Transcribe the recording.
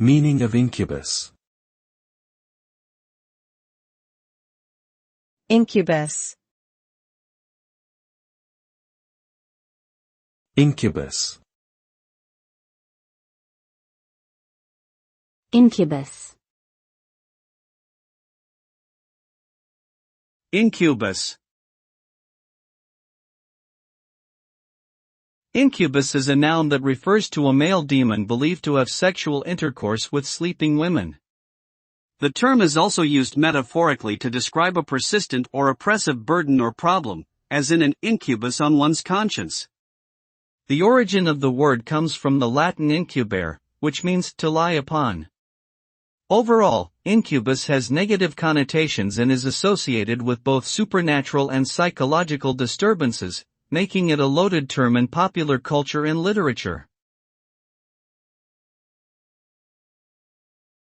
Meaning of incubus. Incubus. Incubus. Incubus. Incubus. Incubus is a noun that refers to a male demon believed to have sexual intercourse with sleeping women. The term is also used metaphorically to describe a persistent or oppressive burden or problem, as in an incubus on one's conscience. The origin of the word comes from the Latin incubare, which means to lie upon. Overall, incubus has negative connotations and is associated with both supernatural and psychological disturbances, making it a loaded term in popular culture and literature.